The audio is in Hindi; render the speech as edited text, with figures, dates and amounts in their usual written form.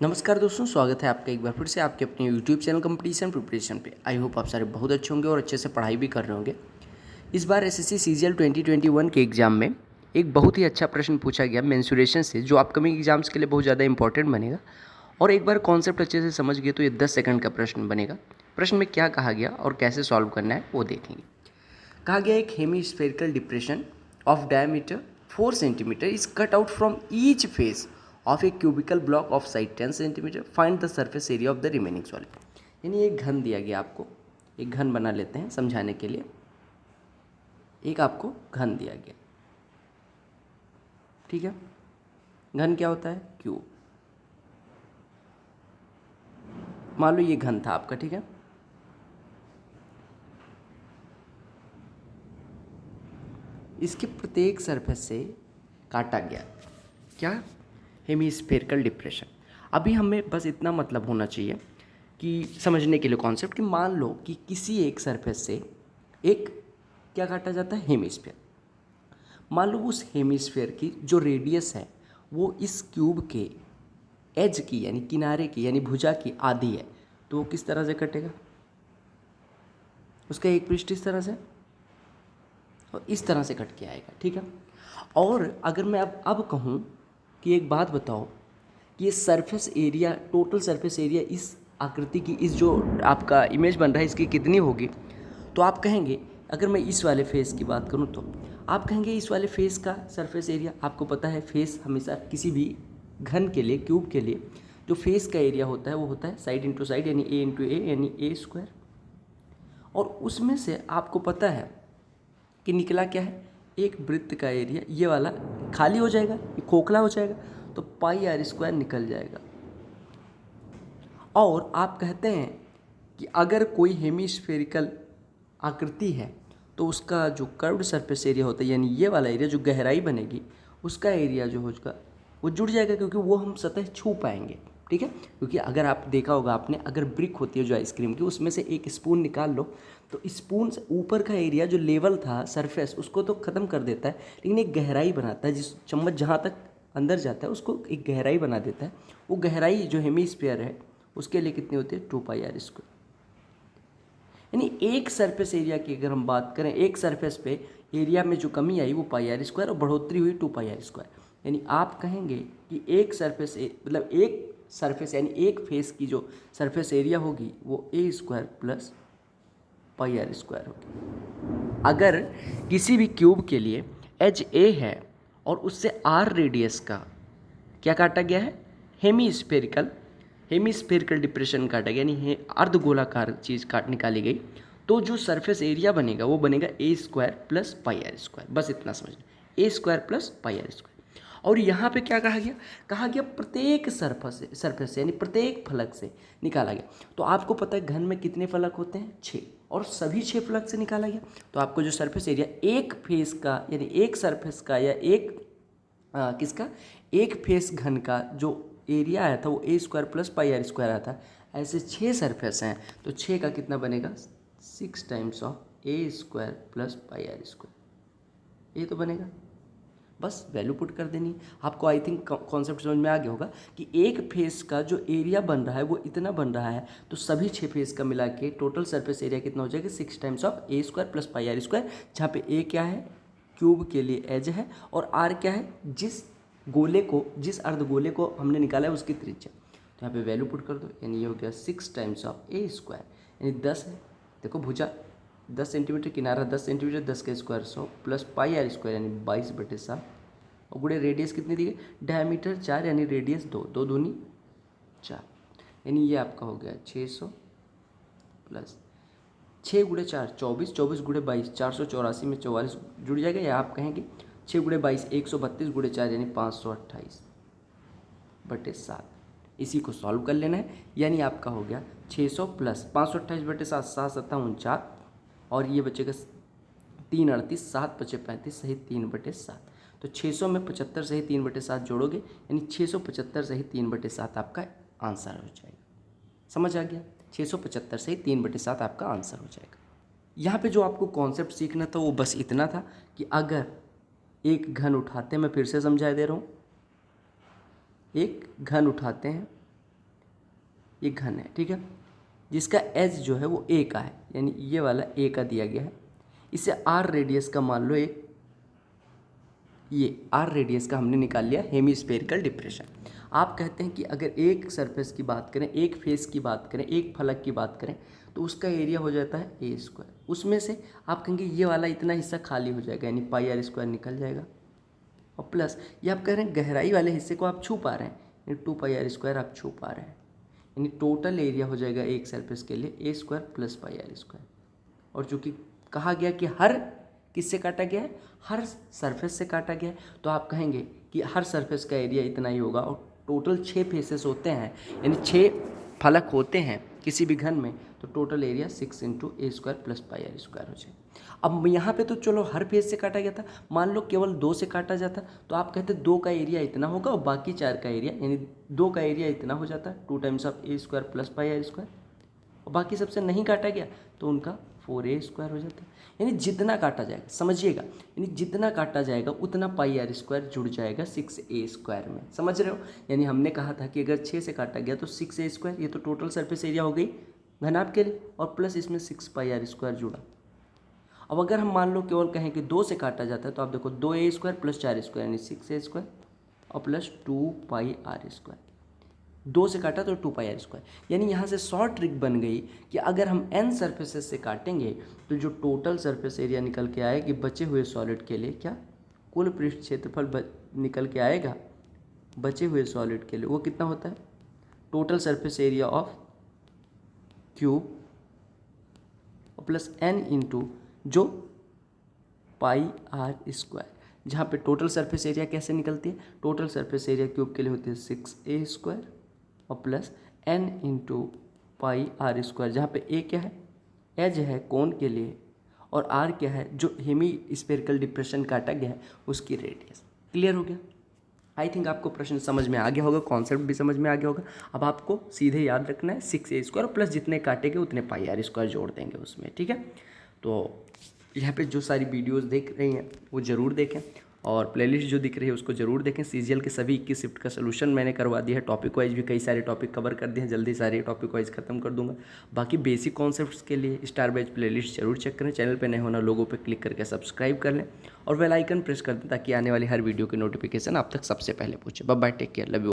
नमस्कार दोस्तों, स्वागत है आपका एक बार फिर से आपके अपने यूट्यूब चैनल कंपटीशन प्रिपरेशन पे। आई होप आप सारे बहुत अच्छे होंगे और अच्छे से पढ़ाई भी कर रहे होंगे। इस बार एसएससी सीजीएल 2021 के एग्ज़ाम में एक बहुत ही अच्छा प्रश्न पूछा गया मेंसुरेशन से, जो अपकमिंग एग्जाम्स के लिए बहुत ज़्यादा इंपॉर्टेंट बनेगा। और एक बार कॉन्सेप्ट अच्छे से समझ गए तो ये 10 सेकंड का प्रश्न बनेगा। प्रश्न में क्या कहा गया और कैसे सॉल्व करना है वो देखेंगे। कहा गया एक hemispherical depression of diameter 4 centimetre is cut out from each face of A cubical block of side 10 centimetre. Find the surface area of the remaining solid. यानी एक घन दिया गया आपको, एक घन बना लेते हैं समझाने के लिए। एक आपको घन दिया गया, ठीक है। घन क्या होता है? क्यूब। मान लो ये घन था आपका, ठीक है। इसके प्रत्येक सरफेस से काटा गया क्या? Hemispherical depression. अभी हमें बस इतना मतलब होना चाहिए कि समझने के लिए कॉन्सेप्ट, कि मान लो कि किसी एक सरफेस से एक क्या काटा जाता है? हेमीस्फेयर। मान लो उस हेमीस्फेयर की जो रेडियस है वो इस क्यूब के एज की यानी किनारे की यानी भुजा की आधी है, तो वो किस तरह से कटेगा? उसका एक पृष्ठ इस तरह से और इस तरह से कट के आएगा, ठीक है। और अगर मैं अब कहूँ कि एक बात बताओ कि ये surface area, total surface area इस आकृति की, इस जो आपका इमेज बन रहा है इसकी कितनी होगी, तो आप कहेंगे, अगर मैं इस वाले फेस की बात करूँ तो आप कहेंगे इस वाले फेस का सरफेस एरिया, आपको पता है फेस हमेशा किसी भी घन के लिए, क्यूब के लिए जो फेस का एरिया होता है वो होता है साइड इंटू साइड यानी ए इंटू ए यानी ए स्क्वायर। और उसमें से आपको पता है कि निकला क्या है? एक वृत्त का एरिया ये वाला खाली हो जाएगा, ये खोखला हो जाएगा, तो पाई आर स्क्वायर निकल जाएगा। और आप कहते हैं कि अगर कोई हेमीस्फेरिकल आकृति है तो उसका जो कर्व्ड सरफेस एरिया होता है यानी ये वाला एरिया जो गहराई बनेगी उसका एरिया जो होगा वो जुड़ जाएगा, क्योंकि वो हम सतह छू पाएंगे, ठीक है। क्योंकि अगर आप देखा होगा आपने, अगर ब्रिक होती है जो आइसक्रीम की, उसमें से एक स्पून निकाल लो तो स्पून से ऊपर का एरिया जो लेवल था सरफेस उसको तो ख़त्म कर देता है, लेकिन एक गहराई बनाता है। जिस चम्मच जहाँ तक अंदर जाता है उसको एक गहराई बना देता है। वो गहराई जो हेमीस्फीयर है उसके लिए कितनी होती है? 2πr²। यानी एक सरफेस एरिया की अगर हम बात करें, एक सरफेस पे एरिया में जो कमी आई वो πr² और बढ़ोतरी हुई 2πr²। यानी आप कहेंगे कि एक सरफेस मतलब एक सरफेस यानी एक फेस की जो सरफेस एरिया होगी वो a² प्लस πr² होगी। अगर किसी भी क्यूब के लिए एज ए है और उससे r रेडियस का क्या काटा गया है? हेमीस्फेरिकल डिप्रेशन काटा गया, यानी अर्धगोलाकार चीज़ काट निकाली गई, तो जो सरफेस एरिया बनेगा वो बनेगा a² प्लस πr²। बस इतना समझना, a² प्लस πr²। और यहाँ पे क्या कहा गया? कहा गया प्रत्येक सरफेस से यानी प्रत्येक फलक से निकाला गया। तो आपको पता है घन में कितने फलक होते हैं? 6, और सभी 6 फलक से निकाला गया। तो आपको जो सरफेस एरिया एक फेस का यानी एक सरफेस का या एक किसका, एक फेस घन का जो एरिया आया था वो a² प्लस πr² आया था। ऐसे 6 सरफेस हैं तो 6 का कितना बनेगा? 6 times of a² plus πr²। ये तो बनेगा, बस वैल्यू पुट कर देनी है। आपको आई थिंक कॉन्सेप्ट समझ में आ गया होगा कि एक फेस का जो एरिया बन रहा है वो इतना बन रहा है, तो सभी 6 फेस का मिला के टोटल सरफेस एरिया कितना हो जाएगा? 6 times of a² plus πr², जहाँ पे a क्या है? क्यूब के लिए एज है, और r क्या है? जिस गोले को, जिस अर्धगोले को हमने निकाला है उसकी त्रिज्या। तो यहाँ पे वैल्यू पुट कर दो, यानी ये हो गया 6 टाइम्स ऑफ a², यानी 10 है। देखो भुजा 10 सेंटीमीटर, किनारा 10 सेंटीमीटर, 10 का स्क्वायर 100 प्लस πr² यानी 22/7, और गुणे रेडियस कितनी दी गई? डायमीटर 4 यानी रेडियस 2, 2 दूनी 4, यानी ये आपका हो गया 600 प्लस 6 गुणे 4 24, 24 गुणे 22 484 में 44 जुड़ जाएगा, या आप कहेंगे 6 गुणे 22 132 गुणे 4 यानी 528/7। इसी को सॉल्व कर लेना है, यानी आपका हो गया 600 प्लस 528/7, 7 7 49, और ये बचेगा 3 38, 7 5 35 सही 3/7। तो 600 में 75 सही 3/7 जोड़ोगे, यानी 675 सही 3/7 आपका आंसर हो जाएगा। समझ आ गया? 675 सही 3/7 आपका आंसर हो जाएगा। यहाँ पे जो आपको कॉन्सेप्ट सीखना था वो बस इतना था कि अगर एक घन उठाते हैं, मैं फिर से समझा दे रहा हूँ, एक घन उठाते हैं ये घन है, ठीक है, जिसका एज जो है वो ए का है, यानी ये वाला ए का दिया गया है। इसे आर रेडियस का मान लो एक, ये आर रेडियस का हमने निकाल लिया हेमीस्फेरिकल डिप्रेशन। आप कहते हैं कि अगर एक सरफेस की बात करें, एक फेस की बात करें, एक फलक की बात करें, तो उसका एरिया हो जाता है ए स्क्वायर। उसमें से आप कहेंगे ये वाला इतना हिस्सा खाली हो जाएगा, यानी पाई आर स्क्वायर निकल जाएगा, और प्लस ये आप कह रहे हैं गहराई वाले हिस्से को आप छू पा रहे हैं, यानी 2 पाई आर स्क्वायर आप छू पा रहे हैं, यानी टोटल एरिया हो जाएगा एक सरफेस के लिए a square plus pi r square. और चूँकि कहा गया कि हर किससे काटा गया है, हर सरफेस से काटा गया है, तो आप कहेंगे कि हर सरफेस का एरिया इतना ही होगा। और टोटल 6 फेसेस होते हैं, यानी 6 फलक होते हैं किसी भी घन में, तो total area 6 into a square plus pi r square हो जाए। अब यहाँ पे तो चलो हर फेस से काटा गया था, मान लो केवल 2 से काटा जाता तो आप कहते 2 का एरिया इतना होगा और बाकी 4 का एरिया, यानी 2 का एरिया इतना हो जाता है 2 times of a square plus pi r square, और बाकी सबसे नहीं काटा गया तो उनका 4a स्क्वायर हो जाता है। यानी जितना काटा जाएगा, समझिएगा, यानी जितना काटा जाएगा उतना पाई आर स्क्वायर जुड़ जाएगा 6a स्क्वायर में, समझ रहे हो। यानी हमने कहा था कि अगर 6 से काटा गया तो 6a स्क्वायर, ये तो टोटल सरफेस एरिया हो गई घनाभ के लिए, और प्लस इसमें 6 पाई आर स्क्वायर जुड़ा। अब अगर हम मान लो केवल कहें कि 2 से काटा जाता है, तो आप देखो 2a स्क्वायर प्लस 4 स्क्वायर यानी 6a स्क्वायर, और प्लस 2 पाई आर स्क्वायर। 2 से काटा तो 2 पाई आर स्क्वायर, यानी यहाँ से शॉर्ट ट्रिक बन गई कि अगर हम n सरफेसेस से काटेंगे तो जो टोटल सरफेस एरिया निकल के आए कि बचे हुए सॉलिड के लिए, क्या कुल पृष्ठ क्षेत्रफल निकल के आएगा बचे हुए सॉलिड के लिए, वो कितना होता है, total surface area of cube plus n into जो पाई आर स्क्वायर, जहाँ पे टोटल सरफेस एरिया कैसे निकलती है, टोटल सरफेस एरिया क्यूब के लिए होती है 6a स्क्वायर और plus n into pi r square, जहाँ पे a क्या है, एज है कोण के लिए, और r क्या है जो हेमी स्फेरिकल डिप्रेशन काटा गया है उसकी रेडियस। क्लियर हो गया। आई थिंक आपको प्रश्न समझ में आ गया होगा, कॉन्सेप्ट भी समझ में आ गया होगा। अब आपको सीधे याद रखना है 6a स्क्वायर प्लस जितने काटेंगे उतने पाई आर स्क्वायर जोड़ देंगे उसमें, ठीक है। तो यहाँ पे जो सारी वीडियोस देख रही हैं वो ज़रूर देखें, और प्लेलिस्ट जो दिख रही है उसको ज़रूर देखें। सीजीएल के सभी 21 शिफ्ट का सोल्यूशन मैंने करवा दिया है, टॉपिक वाइज भी कई सारे टॉपिक कवर कर दिए हैं, जल्दी सारे टॉपिक वाइज खत्म कर दूंगा। बाकी बेसिक कॉन्सेप्ट्स के लिए स्टार बैच प्लेलिस्ट जरूर चेक करें, चैनल पे नए होना लोगों पे क्लिक करके सब्सक्राइब कर लें और बेल आइकन प्रेस कर दें ताकि आने वाली हर वीडियो की नोटिफिकेशन आप तक सबसे पहले पहुँचे। Bye bye, take care, love you.